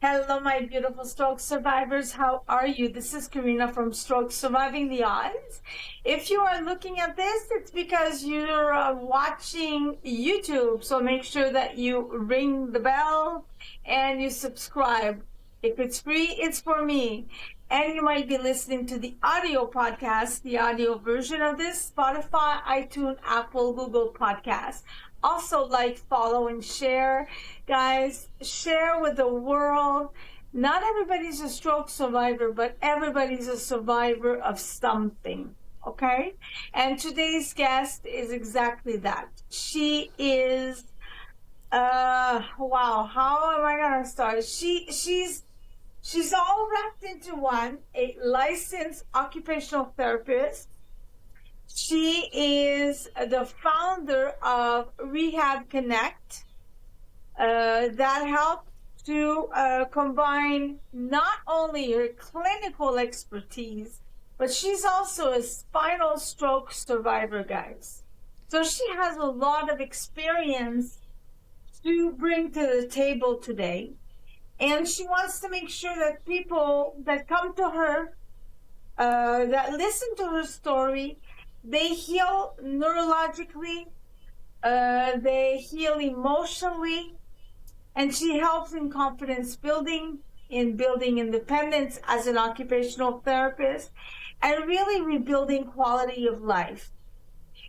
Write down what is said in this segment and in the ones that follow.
Hello, my beautiful stroke survivors. How are you? This is Karina from Stroke Surviving the Odds. If you are looking at this, it's because you're watching YouTube. So make sure that you ring the bell and you subscribe. If it's free, it's for me. And you might be listening to the audio podcast, the audio version of this, Spotify, iTunes, Apple, Google Podcast. Also, like, follow, and share. Guys, share with the world. Not everybody's a stroke survivor, but everybody's a survivor of something. Okay? And today's guest is exactly that. She is wow, how am I gonna start? She's all wrapped into one, a licensed occupational therapist. She is the founder of Rehab Connect, that helps to combine not only her clinical expertise, but she's also a spinal stroke survivor, guys. So she has a lot of experience to bring to the table today. And she wants to make sure that people that come to her, that listen to her story, they heal neurologically, they heal emotionally, and she helps in confidence building, in building independence as an occupational therapist, and really rebuilding quality of life.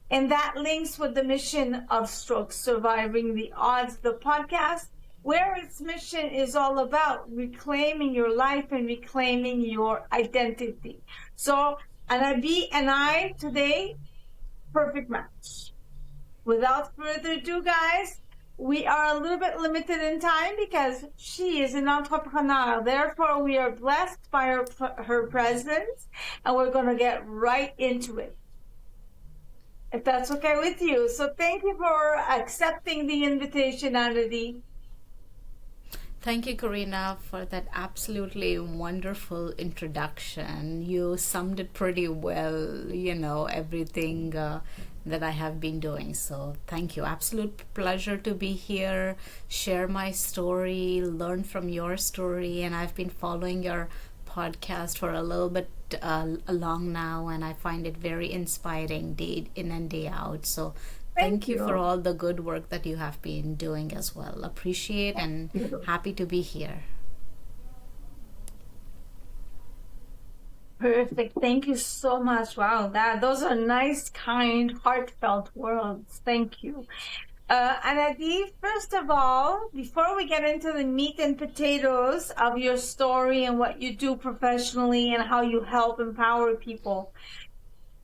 And that links with the mission of Stroke Surviving the Odds, the podcast, where its mission is all about reclaiming your life and reclaiming your identity. So, Anabi and I today, perfect match. Without further ado, guys, we are a little bit limited in time because she is an entrepreneur. Therefore, we are blessed by her presence, and we're going to get right into it, if that's okay with you. So thank you for accepting the invitation, Anadi. Thank you, Karina, for that absolutely wonderful introduction. You summed it pretty well, everything that I have been doing. So, thank you. Absolute pleasure to be here, share my story, learn from your story. And I've been following your podcast for a little bit long now, and I find it very inspiring day in and day out. So, Thank thank you for you. all the good work that you have been doing as well. Appreciate and happy to be here. Perfect. Thank you so much. Wow, those are nice, kind, heartfelt words. Thank you. Anadi, first of all, before we get into the meat and potatoes of your story and what you do professionally and how you help empower people,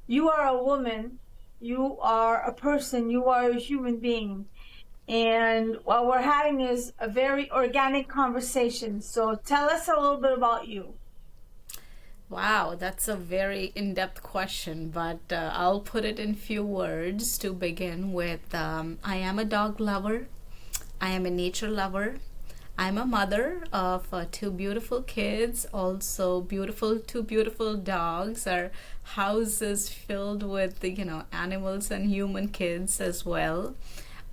you are a woman, you are a person, you are a human being. And what we're having is a very organic conversation. So tell us a little bit about you. Wow, that's a very in-depth question, but I'll put it in few words to begin with. I am a dog lover. I am a nature lover. I'm a mother of two beautiful kids, also two beautiful dogs. Our house is filled with animals and human kids as well.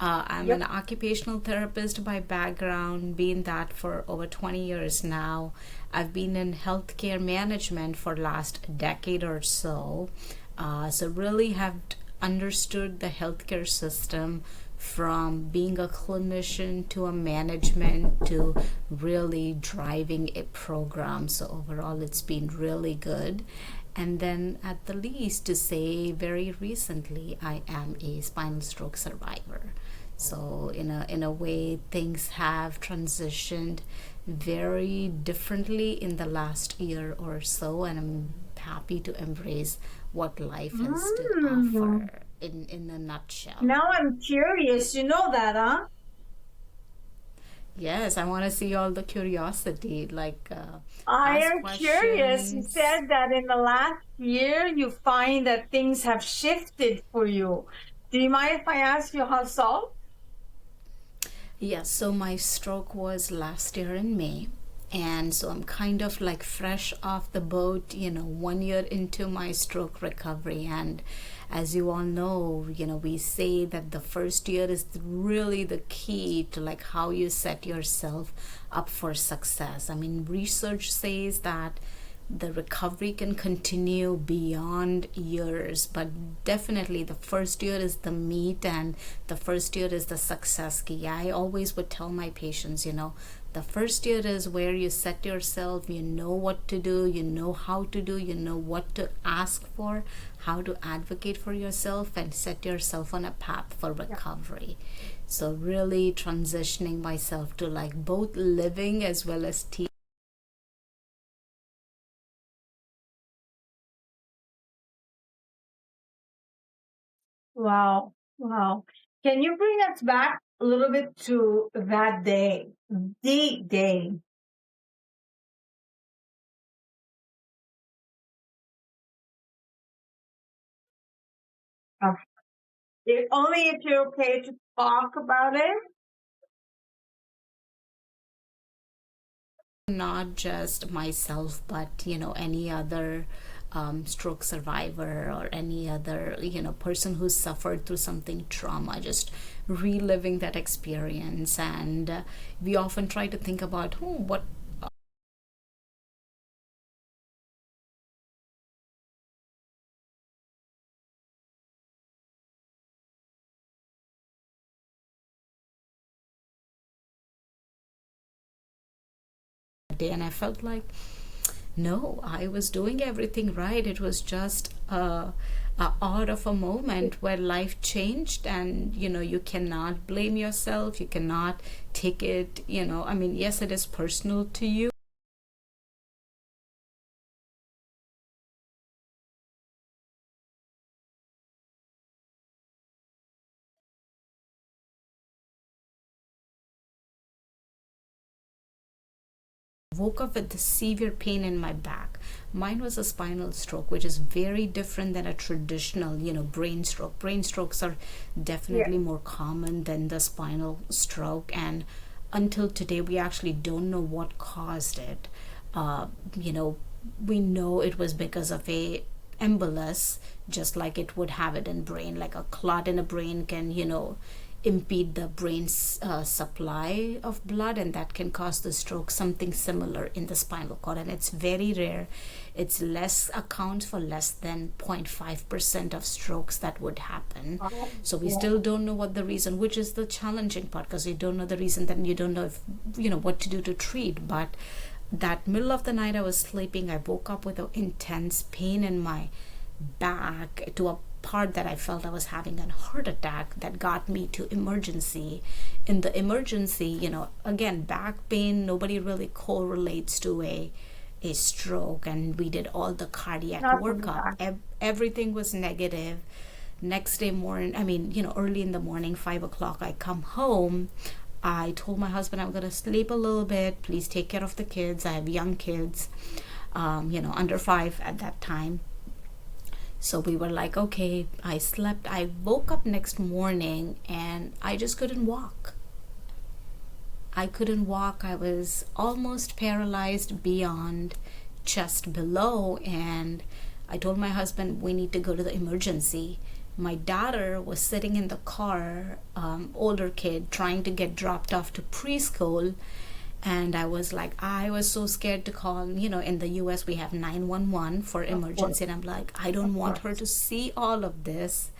I'm Yep. an occupational therapist by background, been that for over 20 years now. I've been in healthcare management for last decade or so. So really have understood the healthcare system from being a clinician to a management to really driving a program. So overall, it's been really good. And then at the least to say very recently, I am a spinal stroke survivor. So in a way, things have transitioned very differently in the last year or so, and I'm happy to embrace what life has to Mm. offer in a nutshell. Now I'm curious. You know that, huh? Yes, I want to see all the curiosity, like I ask am curious. You questions. said that in the last year you find that things have shifted for you. Do you mind if I ask you how so? Yes, so my stroke was last year in May, And so I'm kind of like fresh off the boat, 1 year into my stroke recovery. And as you all know, we say that the first year is really the key to like how you set yourself up for success. I mean, research says that the recovery can continue beyond years, but definitely the first year is the meat, and the first year is the success key. I always would tell my patients, the first year is where you set yourself, you know what to do, you know how to do, you know what to ask for, how to advocate for yourself, and set yourself on a path for recovery. So really transitioning myself to like both living as well as teaching. Wow. Wow. Can you bring us back a little bit to that day, the day? If only if you're okay to talk about it. Not just myself, but any other stroke survivor or any other person who's suffered through something trauma, just reliving that experience. And we often try to think about, what day. And I felt like, no, I was doing everything right. It was just a odd of a moment where life changed, and you cannot blame yourself, you cannot take it, I mean, yes, it is personal to you. Woke up with this severe pain in my back. Mine was a spinal stroke, which is very different than a traditional, brain stroke. Brain strokes are Yeah. definitely more common than the spinal stroke, and until today, we actually don't know what caused it. Uh, you know, we know it was because of a embolus, just like it would have it in brain. Like a clot in a brain can, impede the brain's supply of blood, and that can cause the stroke. Something similar in the spinal cord, and it's very rare. It's less, accounts for less than 0.5% of strokes that would happen. So we Yeah. still don't know what the reason, which is the challenging part, because you don't know the reason, then you don't know if what to do to treat. But that middle of the night, I was sleeping, I woke up with an intense pain in my back, to a part that I felt I was having a heart attack, that got me to emergency. In the emergency, again, back pain, nobody really correlates to a stroke, and we did all the cardiac Nothing workup. bad. Everything was negative. Next day morning, I mean, early in the morning, 5 o'clock, I come home. I told my husband, I'm going to sleep a little bit. Please take care of the kids. I have young kids, under 5 at that time. So we were like, okay, I slept. I woke up next morning and I just couldn't walk. I couldn't walk. I was almost paralyzed beyond chest below. And I told my husband, we need to go to the emergency. My daughter was sitting in the car, older kid, trying to get dropped off to preschool. And I was like, I was so scared to call. In the US, we have 911 for Of course. emergency. And I'm like, I don't Of want her course. to see all of this.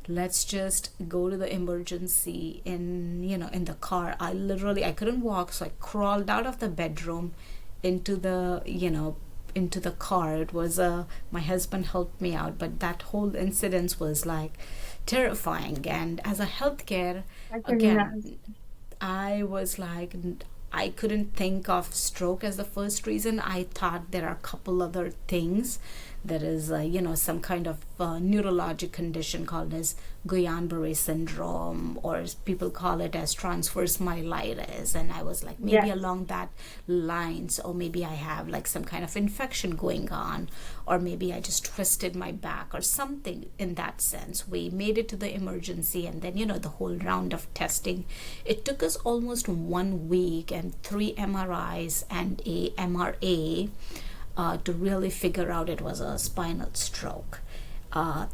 Let's just go to the emergency in the car. I couldn't walk, so I crawled out of the bedroom into the car. It was my husband helped me out, but that whole incident was like terrifying. And as a healthcare, I can again, imagine. I was like, I couldn't think of stroke as the first reason. I thought there are a couple other things there is some kind of neurologic condition called as Guillain-Barré syndrome, or as people call it as transverse myelitis. And I was like, maybe Yes. along that lines, or maybe I have like some kind of infection going on, or maybe I just twisted my back or something in that sense. We made it to the emergency, and then the whole round of testing. It took us almost 1 week and 3 MRIs and a MRA to really figure out it was a spinal stroke.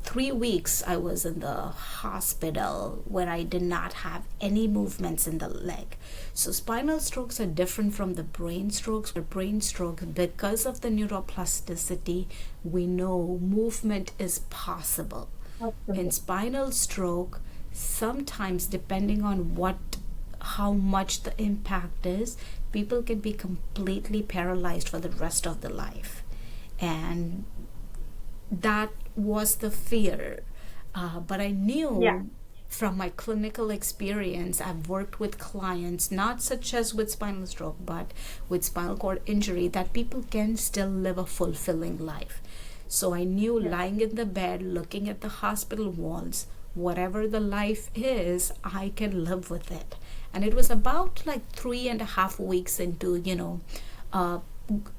3 weeks I was in the hospital where I did not have any movements in the leg. So spinal strokes are different from the brain strokes. The brain stroke, because of the neuroplasticity, we know movement is possible. In Absolutely. spinal stroke, sometimes depending on how much the impact is, people can be completely paralyzed for the rest of their life. And that was the fear. But I Yeah. knew from my clinical experience, I've worked with clients, not such as with spinal stroke, but with spinal cord injury, that people can still live a fulfilling life. So I knew, Yeah. lying in the bed, looking at the hospital walls, whatever the life is, I can live with it. And it was about like 3.5 weeks into, uh,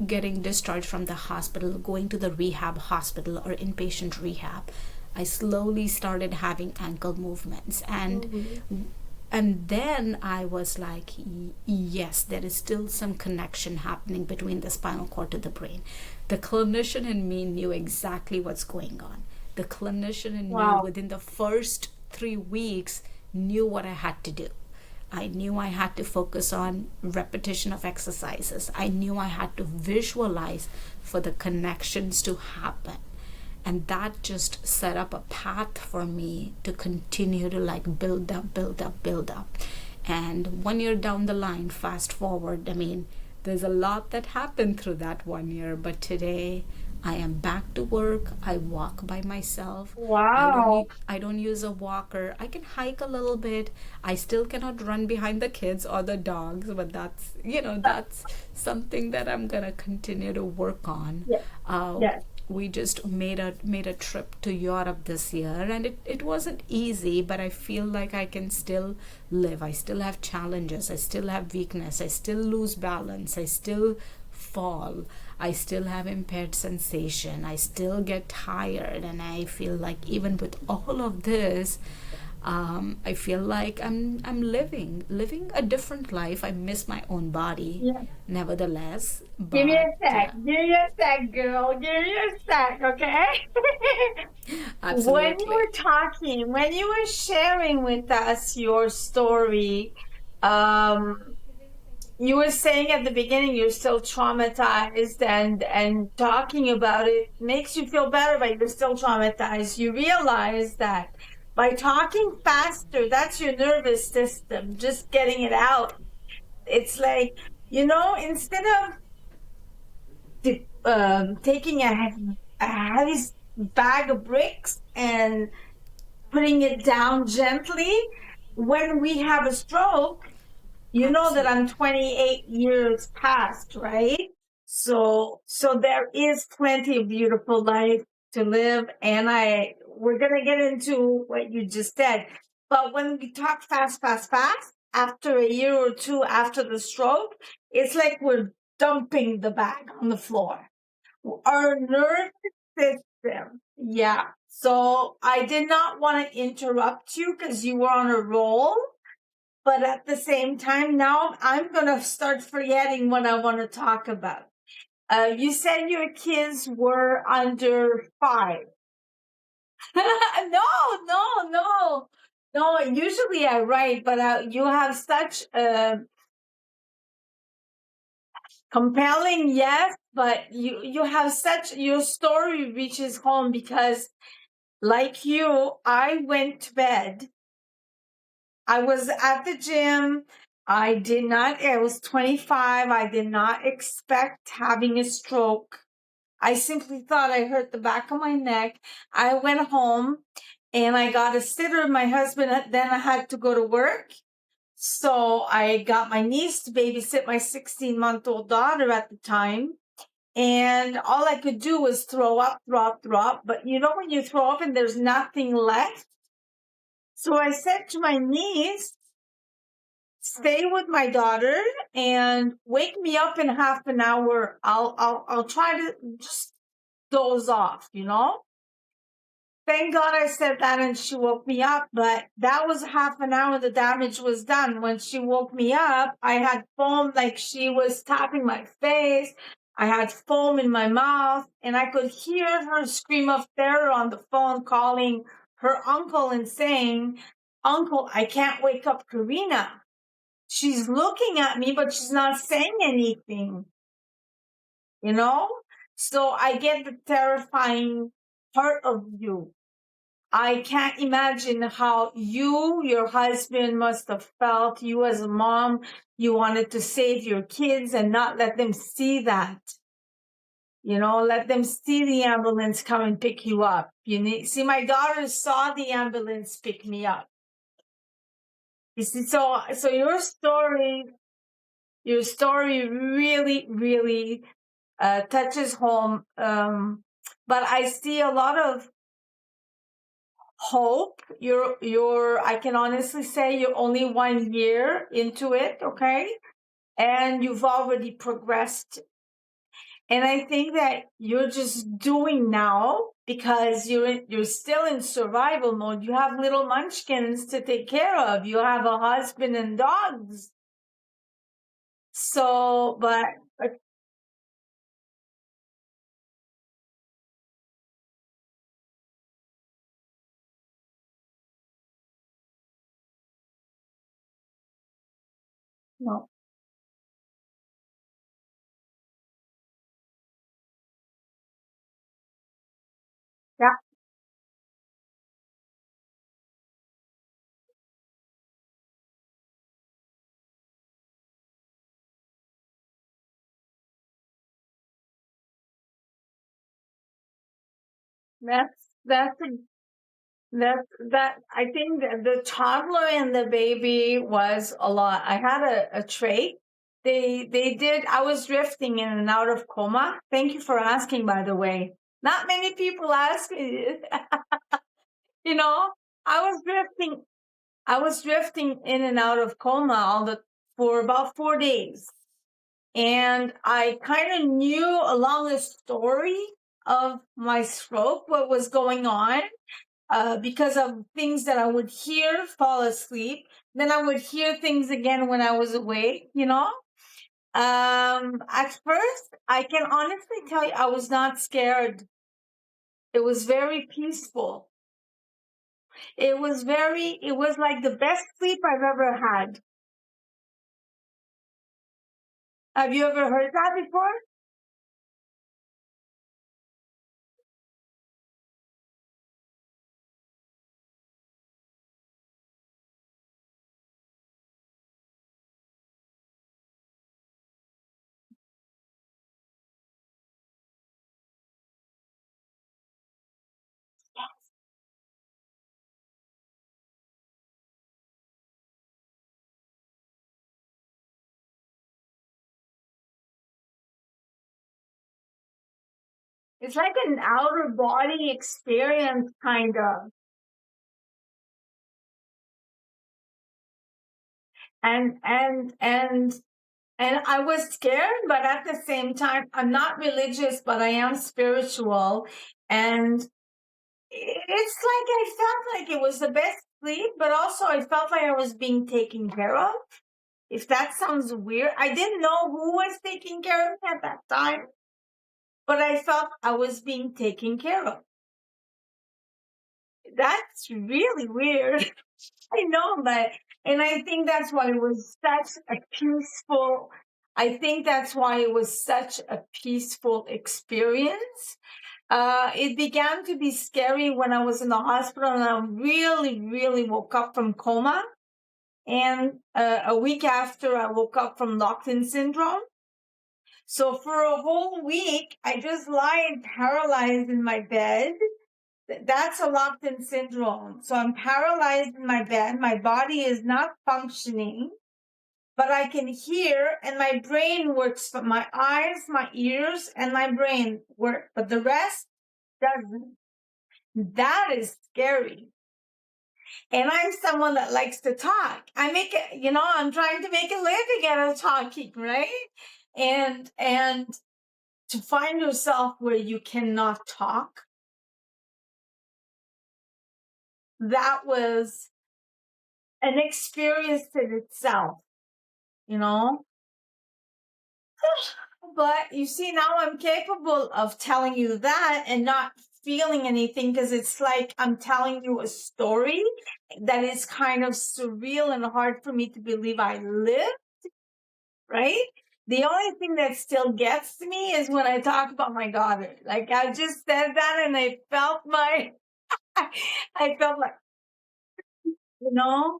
getting discharged from the hospital, going to the rehab hospital or inpatient rehab. I slowly started having ankle movements, and Mhm. then I was like, yes, there is still some connection happening between the spinal cord to the brain. The clinician in me knew exactly what's going on. The clinician in me, Wow. within the first 3 weeks, knew what I had to do. I knew I had to focus on repetition of exercises. I knew I had to visualize for the connections to happen. And that just set up a path for me to continue to like build up, build up, build up. And 1 year down the line, fast forward, I mean, there's a lot that happened through that 1 year, but today I am back to work. I walk by myself. Wow. I don't use a walker. I can hike a little bit. I still cannot run behind the kids or the dogs, but that's something that I'm gonna continue to work on. Yes. Uh, Yes. we just made a trip to Europe this year, and it wasn't easy, but I feel like I can still live. I still have challenges. I still have weakness. I still lose balance. I still fall. I still have impaired sensation. I still get tired, and I feel like even with all of this, I feel like I'm living a different life. I miss my own body, Yeah. nevertheless, Give me but a sec. Give me a sec, girl. Give me a sec, okay? When you absolutely. were talking, when you were sharing with us your story, um, you were saying at the beginning you're still traumatized, and talking about it makes you feel better, but you're still traumatized. You realize that by talking faster, that's your nervous system just getting it out. It's like, instead of taking a heavy bag of bricks and putting it down gently, when we have a stroke, you know that I'm Absolutely. 28 years past, right? So there is plenty of beautiful life to live, and we're gonna get into what you just said. But when we talk fast, fast, fast, after a year or two after the stroke, it's like we're dumping the bag on the floor. Our nervous system. Yeah. So I did not want to interrupt you because you were on a roll. But at the same time, now I'm going to start forgetting what I want to talk about. You said your kids were under 5. No, no, no. No, usually I write, but you have such a compelling, yes, but you have such, your story reaches home because, like you, I went to bed. I was at the gym. I was 25. I did not expect having a stroke. I simply thought I hurt the back of my neck. I went home and I got a sitter. My husband then I had to go to work. So I got my niece to babysit my 16-month-old daughter at the time. And all I could do was throw up, throw up, throw up. But you know, when you throw up and there's nothing left? So I said to my niece, stay with my daughter and wake me up in half an hour. I'll try to just doze off, you know? Thank God I said that and she woke me up, but that was half an hour. The damage was done. When she woke me up, I had foam like she was tapping my face. I had foam in my mouth and I could hear her scream of terror on the phone calling her uncle and saying, Uncle, I can't wake up Karina. She's looking at me, but she's not saying anything, you know? So I get the terrifying part of you. I can't imagine how you, your husband must have felt. You as a mom, you wanted to save your kids and not let them see that. You know, let them see the ambulance come and pick you up. See, my daughter saw the ambulance pick me up. You see, so your story really, really touches home. But I see a lot of hope. I can honestly say you're only 1 year into it, okay? And you've already progressed. And I think that you're just doing now because you're still in survival mode. You have little munchkins to take care of. You have a husband and dogs. So, but no, yeah, that's a that I think that the toddler and the baby was a lot. I had a trait. They did. I was drifting in and out of coma. Thank you for asking, by the way. Not many people ask me. You know, I was drifting. I was drifting in and out of coma for about 4 days, and I kind of knew along the story of my stroke what was going on because of things that I would hear, fall asleep. Then I would hear things again when I was awake, you know? At first, I can honestly tell you, I was not scared. It was very peaceful. It was like the best sleep I've ever had. Have you ever heard that before? It's like an outer body experience, kind of. And and I was scared, but at the same time, I'm not religious, but I am spiritual. And it's like I felt like it was the best sleep, but also I felt like I was being taken care of. If that sounds weird, I didn't know who was taking care of me at that time, but I felt I was being taken care of. That's really weird. I know, but, and I think that's why it was such a peaceful, I think that's why it was such a peaceful experience. It began to be scary when I was in the hospital and I really, really woke up from coma. And a week after, I woke up from locked-in syndrome. So for a whole week, I just lied paralyzed in my bed. That's a locked-in syndrome. So I'm paralyzed in my bed. My body is not functioning, but I can hear and my brain works, but my eyes, my ears, and my brain work, but the rest doesn't. That is scary. And I'm someone that likes to talk. I make it, I'm trying to make a living out of talking, right? And to find yourself where you cannot talk, that was an experience in itself, you know? But you see, now I'm capable of telling you that and not feeling anything, because it's like I'm telling you a story that is kind of surreal and hard for me to believe I live, right? The only thing that still gets to me is when I talk about my daughter. Like, I just said that and I felt I felt like, you know,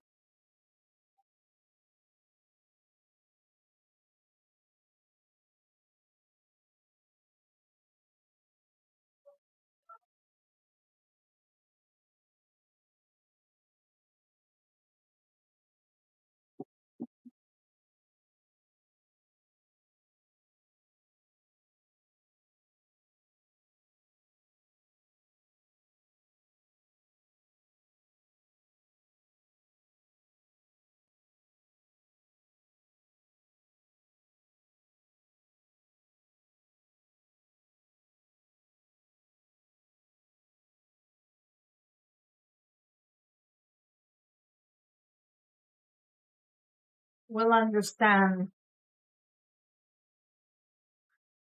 will understand.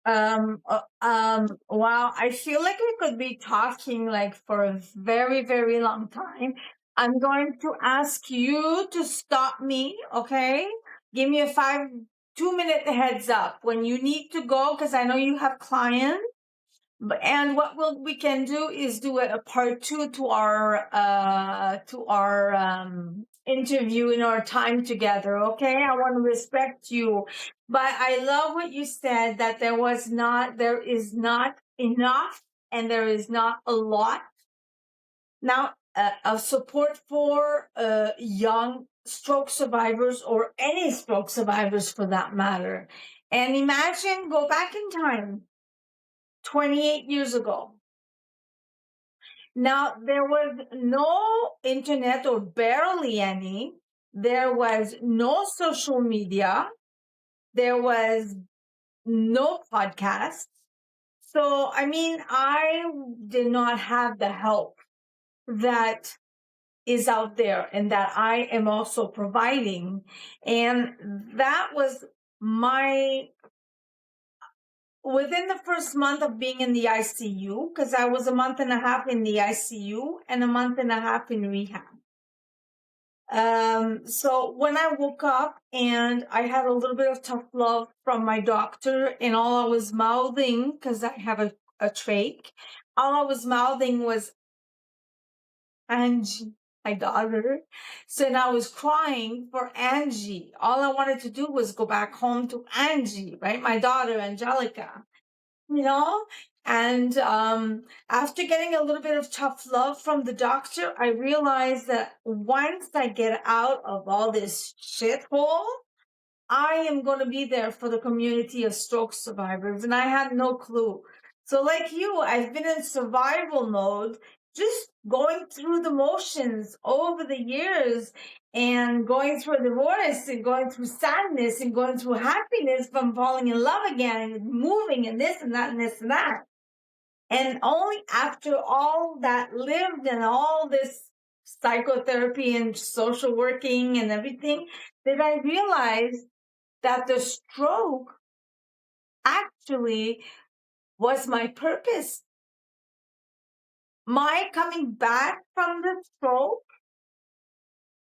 Wow, I feel like we could be talking like for a very, very long time. I'm going to ask you to stop me, okay? Give me a 2-minute heads up when you need to go, because I know you have clients. And what we can do is do a part two to our interview in our time together. Okay, I want to respect you, but I love what you said, that there is not enough, and there is not a lot now of support for young stroke survivors, or any stroke survivors for that matter. And imagine, go back in time 28 years ago. Now, there was no internet, or barely any. There was no social media. There was no podcast. So, I mean, I did not have the help that is out there and that I am also providing. And that was within the first month of being in the ICU, because I was a month and a half in the ICU and a month and a half in rehab. So when I woke up and I had a little bit of tough love from my doctor, and all I was mouthing, because I have a trach, all I was mouthing was Angie, my daughter. So now I was crying for Angie. All I wanted to do was go back home to Angie, right? My daughter, Angelica, you know? And after getting a little bit of tough love from the doctor, I realized that once I get out of all this shithole, I am going to be there for the community of stroke survivors. And I had no clue. So like you, I've been in survival mode, just going through the motions over the years, and going through divorce, and going through sadness, and going through happiness from falling in love again, and moving, and this and that and this and that. And only after all that lived, and all this psychotherapy and social working and everything, did I realize that the stroke actually was my purpose. My coming back from the stroke,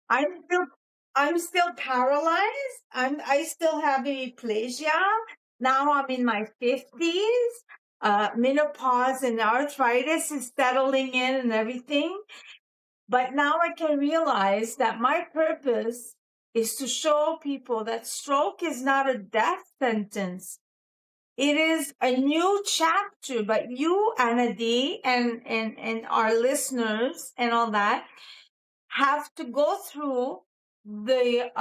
I'm still I'm still paralyzed. I still have hemiplegia. Now I'm in my 50s. Menopause and arthritis is settling in and everything. But now I can realize that my purpose is to show people that stroke is not a death sentence. It is a new chapter. But you, Anna D, and our listeners and all that have to go through the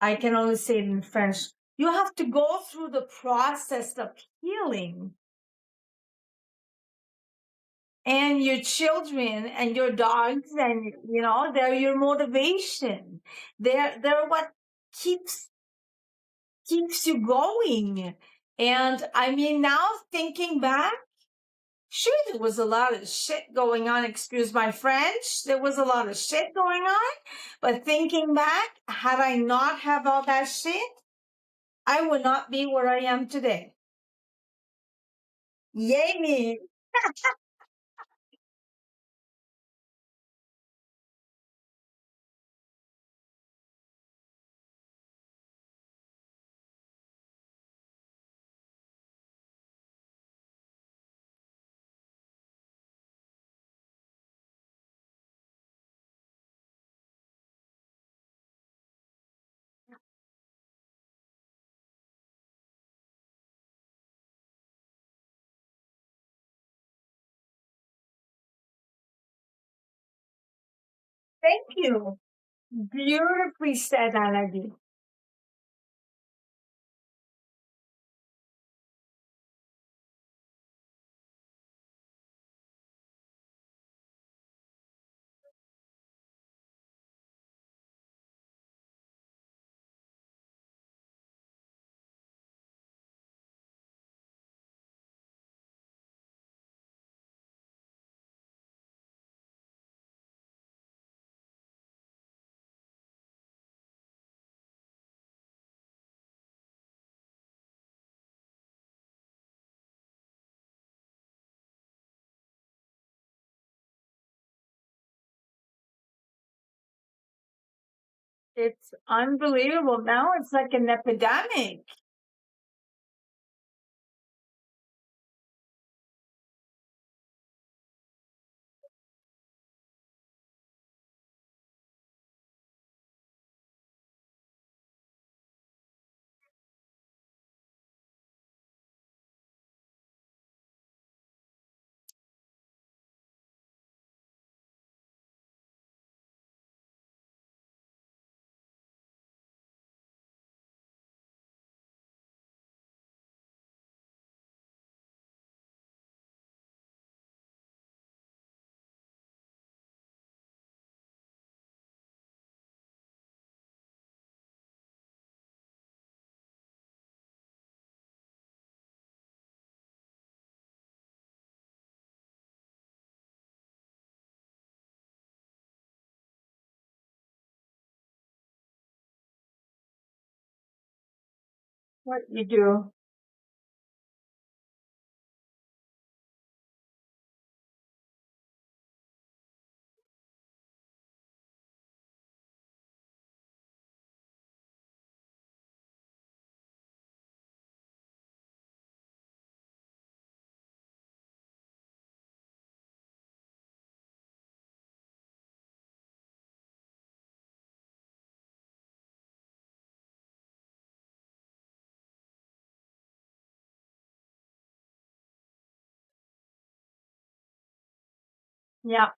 I can only say it in French. You have to go through the process of healing. And your children and your dogs and they're your motivation. They're what keeps you going. And I mean, now thinking back, sure, there was a lot of shit going on, excuse my French. There was a lot of shit going on. But thinking back, had I not have all that shit, I would not be where I am today. Yay me. Thank you. Beautifully said, Anadi. It's unbelievable. Now it's like an epidemic. What you do. Yeah.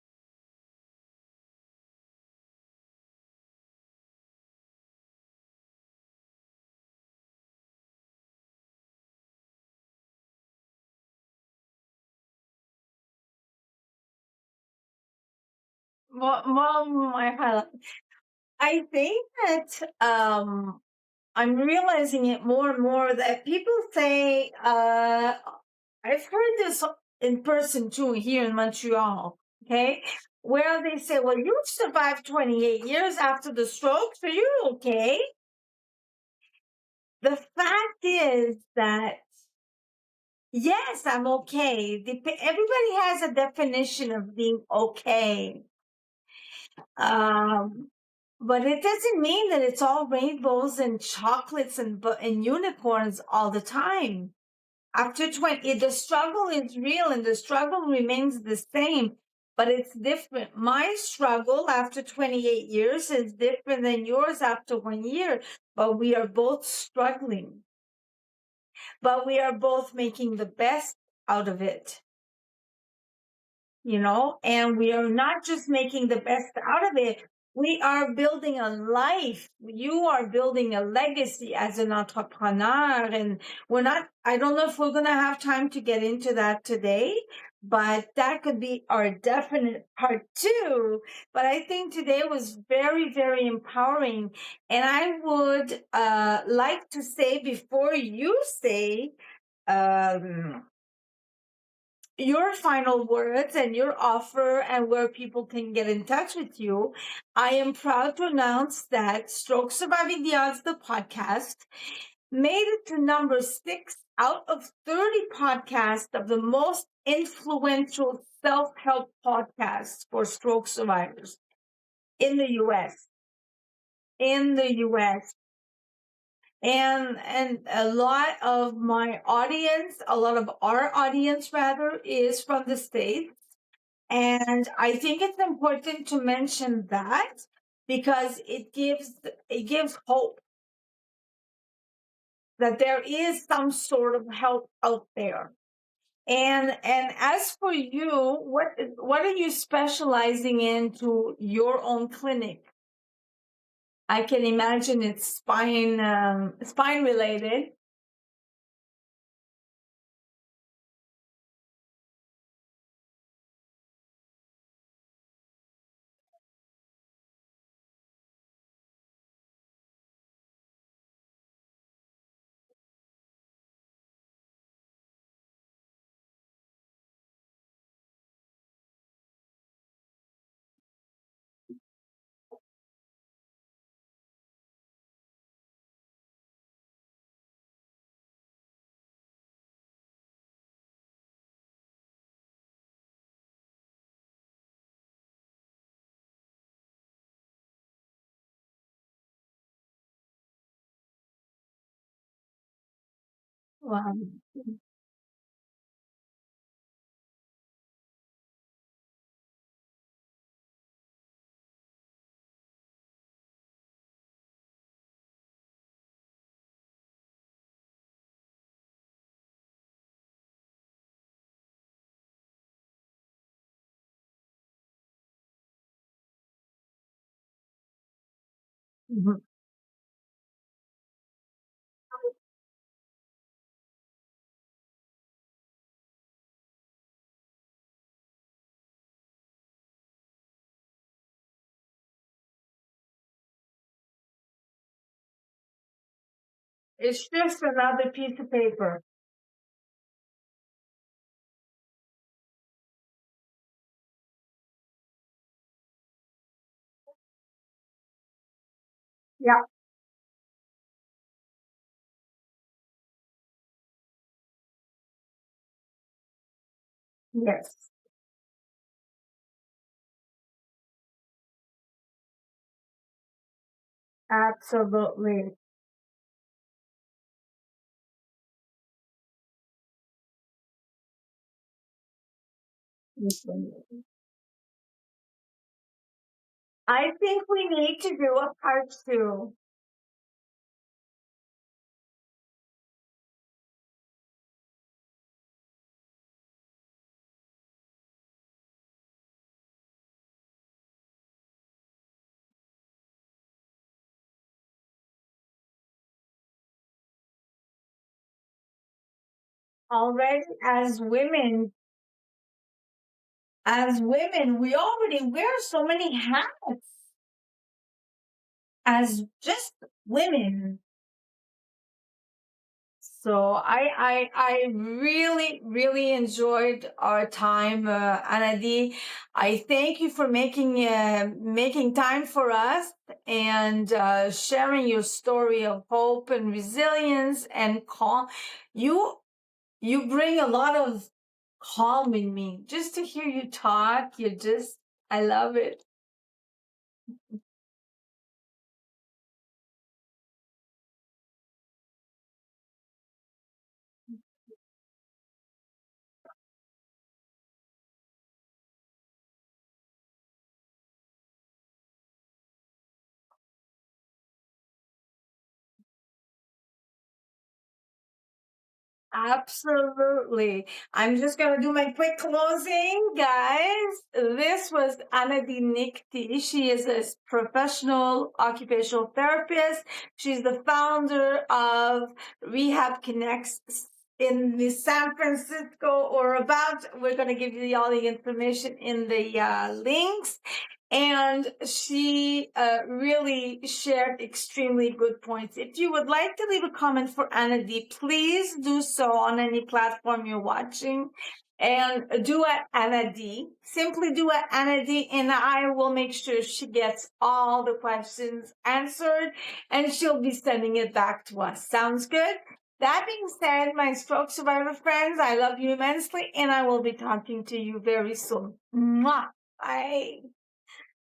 Well, my highlight. I think that I'm realizing it more and more that people say, I've heard this in person too here in Montreal, okay, where they say, well, you survived 28 years after the stroke, so you're okay. The fact is that, yes, I'm okay. Everybody has a definition of being okay. Um, but it doesn't mean that it's all rainbows and chocolates and unicorns all the time. After 20, the struggle is real and the struggle remains the same, but it's different. My struggle after 28 years is different than yours after 1 year, but we are both struggling. But we are both making the best out of it, and we are not just making the best out of it, We are building a life. You are building a legacy as an entrepreneur. And we're not, I don't know if we're going to have time to get into that today, but that could be our definite part two. But I think today was very, very empowering. And I would like to say before you say, um, your final words and your offer and where people can get in touch with you, I am proud to announce that Stroke Surviving the Odds, the podcast, made it to number 6 out of 30 podcasts of the most influential self-help podcasts for stroke survivors in the US. In the US. And a lot of my audience, a lot of our audience rather, is from the States. And I think it's important to mention that because it gives hope that there is some sort of help out there. And as for you, what are you specializing into your own clinic? I can imagine it's spine related. Wow. Mhm. It's just another piece of paper. Yeah. Yes. Absolutely. I think we need to do a part two. Already as women, we already wear so many hats as just women. So I really, really enjoyed our time, Anadi. I thank you for making time for us and sharing your story of hope and resilience and calm. You you bring a lot of calm in me. Just to hear you talk, I love it. Absolutely. I'm just going to do my quick closing, guys. This was Anna Nikti. She is a professional occupational therapist. She's the founder of Rehab Connects in the San Francisco or about. We're going to give you all the information in the links. And she really shared extremely good points. If you would like to leave a comment for Anna D, please do so on any platform you're watching. And do a Anna D. Simply do a Anna D, and I will make sure she gets all the questions answered, and she'll be sending it back to us. Sounds good? That being said, my stroke survivor friends, I love you immensely, and I will be talking to you very soon. Mwah! Bye.